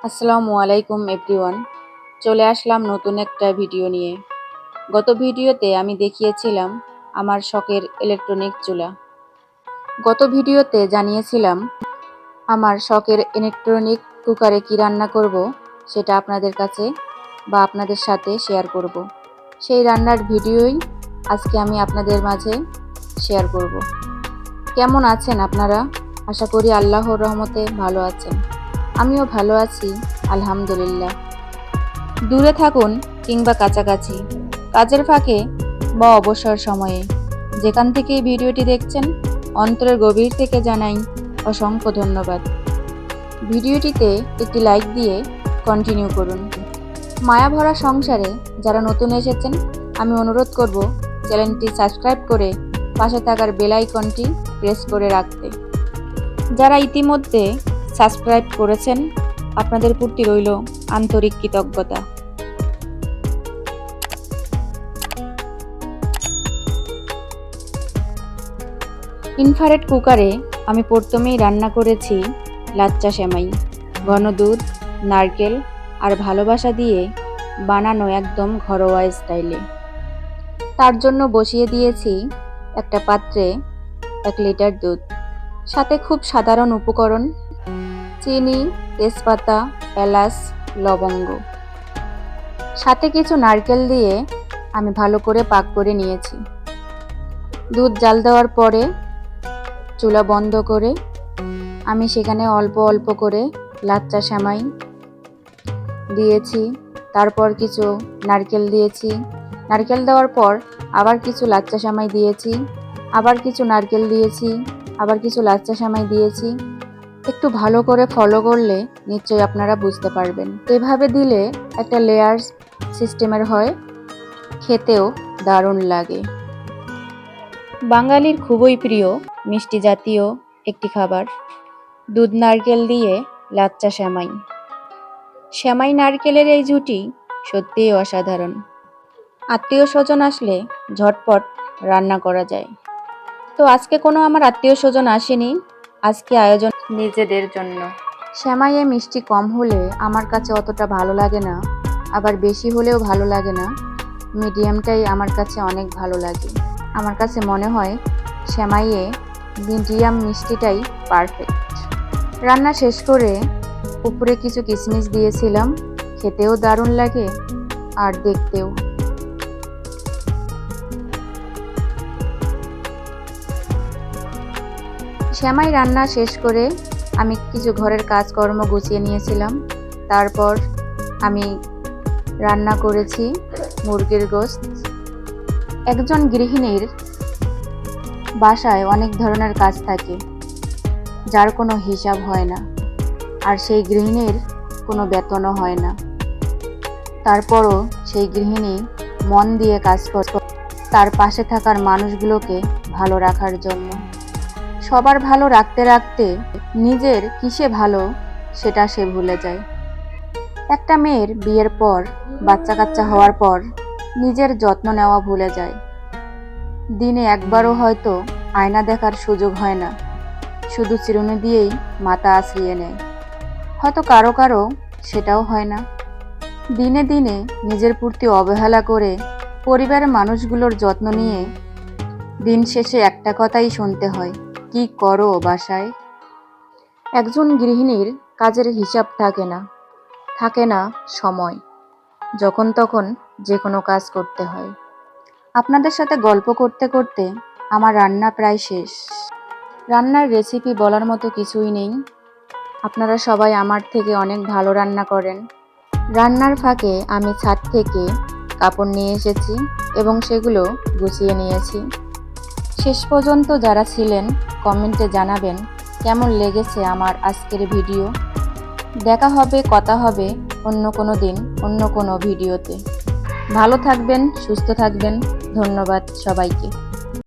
আসসালামু আলাইকুম এভরিওয়ান। চলে আসলাম নতুন একটা ভিডিও নিয়ে। গত ভিডিওতে আমি দেখিয়েছিলাম আমার শখের ইলেকট্রনিক চুলা। গত ভিডিওতে জানিয়েছিলাম আমার শখের ইলেকট্রনিক কুকারে কি রান্না করব সেটা আপনাদের কাছে বা আপনাদের সাথে শেয়ার করব। সেই রান্নার ভিডিওই আজকে আমি আপনাদের মাঝে শেয়ার করব। কেমন আছেন আপনারা? আশা করি আল্লাহর রহমতে ভালো আছেন। আমিও ভালো আছি, আলহামদুলিল্লাহ। দূরে থাকুন কিংবা কাছাকাছি, কাজের ফাঁকে বা অবসর সময়ে, যেখান থেকে এই ভিডিওটি দেখছেন, অন্তরের গভীর থেকে জানাই অসংখ্য ধন্যবাদ। ভিডিওটিতে একটি লাইক দিয়ে কন্টিনিউ করুন। মায়া ভরা সংসারে যারা নতুন এসেছেন, আমি অনুরোধ করব চ্যানেলটি সাবস্ক্রাইব করে পাশে থাকার বেল আইকনটি প্রেস করে রাখতে। যারা ইতিমধ্যে সাবস্ক্রাইব করেছেন, আপনাদের প্রতি রইল আন্তরিক কৃতজ্ঞতা। ইনফ্রারেড কুকারে আমি প্রথমেই রান্না করেছি লাচ্চা সেমাই। ঘন দুধ, নারকেল আর ভালোবাসা দিয়ে বানানো একদম ঘরোয়া স্টাইলে। তার জন্য বসিয়ে দিয়েছি একটা পাত্রে 1 লিটার দুধ, সাথে খুব সাধারণ উপকরণ: চিনি, তেজপাতা, এলাচ, লবঙ্গ, সাথে কিছু নারকেল দিয়ে আমি ভালো করে পাক করে নিয়েছি। দুধ জাল দেওয়ার পরে চুলা বন্ধ করে আমি সেখানে অল্প অল্প করে লাচ্চা সেমাই দিয়েছি। তারপর কিছু নারকেল দিয়েছি। নারকেল দেওয়ার পর আবার কিছু লাচ্চা সেমাই দিয়েছি, আবার কিছু নারকেল দিয়েছি, আবার কিছু লাচ্চা সেমাই দিয়েছি। একটু ভালো করে ফলো করলে নিশ্চয়ই আপনারা বুঝতে পারবেন। এভাবে দিলে একটা লেয়ার সিস্টেমের হয়, খেতেও দারুণ লাগে। বাঙালির খুবই প্রিয় মিষ্টি জাতীয় একটি খাবার দুধ নারকেল দিয়ে লাচ্চা সেমাই। সেমাই নারকেলের এই জুটি সত্যিই অসাধারণ। আত্মীয় স্বজন আসলে ঝটপট রান্না করা যায়। তো আজকে কোনো আমার আত্মীয় স্বজন আসেনি, আজকে আয়োজন নিজেদের জন্য। সেমাইয়ে মিষ্টি কম হলে আমার কাছে অতটা ভালো লাগে না, আবার বেশি হলেও ভালো লাগে না। মিডিয়ামটাই আমার কাছে অনেক ভালো লাগে। আমার কাছে মনে হয় সেমাইয়ে মিডিয়াম মিষ্টিটাই পারফেক্ট। রান্না শেষ করে উপরে কিছু কিশমিশ দিয়েছিলাম, খেতেও দারুণ লাগে আর দেখতেও। সেমাই রান্না শেষ করে আমি কিছু ঘরের কাজকর্ম গুছিয়ে নিয়েছিলাম। তারপর আমি রান্না করেছি মুরগির গোশত। একজন গৃহিণীর বাসায় অনেক ধরনের কাজ থাকে, যার কোনো হিসাব হয় না, আর সেই গৃহিণীর কোনো বেতনও হয় না। তারপরও সেই গৃহিণী মন দিয়ে কাজ করে তার পাশে থাকার মানুষগুলোকে ভালো রাখার জন্য। সবার ভালো রাখতে রাখতে নিজের কিসে ভালো সেটা সে ভুলে যায়। একটা মেয়ের বিয়ের পর, বাচ্চা কাচ্চা হওয়ার পর নিজের যত্ন নেওয়া ভুলে যায়। দিনে একবারও হয়তো আয়না দেখার সুযোগ হয় না, শুধু চিরুনি দিয়েই মাথা আঁচড়িয়ে নেয়। হয়তো কারো কারো সেটাও হয় না। দিনে দিনে নিজের প্রতি অবহেলা করে পরিবারের মানুষগুলোর যত্ন নিয়ে দিন শেষে একটা কথাই শুনতে হয়, কি করো বাসায়? একজন গৃহিণীর কাজের হিসাব থাকে না সময়, যখন তখন যে কোনো কাজ করতে হয়। আপনাদের সাথে গল্প করতে করতে আমার রান্না প্রায় শেষ। রান্নার রেসিপি বলার মতো কিছুই নেই। আপনারা সবাই আমার থেকে অনেক ভালো রান্না করেন। রান্নার ফাঁকে আমি ছাদ থেকে কাপড় নিয়ে এসেছি এবং সেগুলো গুছিয়ে নিয়েছি। শেষ পর্যন্ত যারা ছিলেন কমেন্টে জানাবেন কেমন লেগেছে আমার আজকের ভিডিও। দেখা হবে, কথা হবে অন্য কোনো দিন, অন্য কোনো ভিডিওতে। ভালো থাকবেন, সুস্থ থাকবেন। ধন্যবাদ সবাইকে।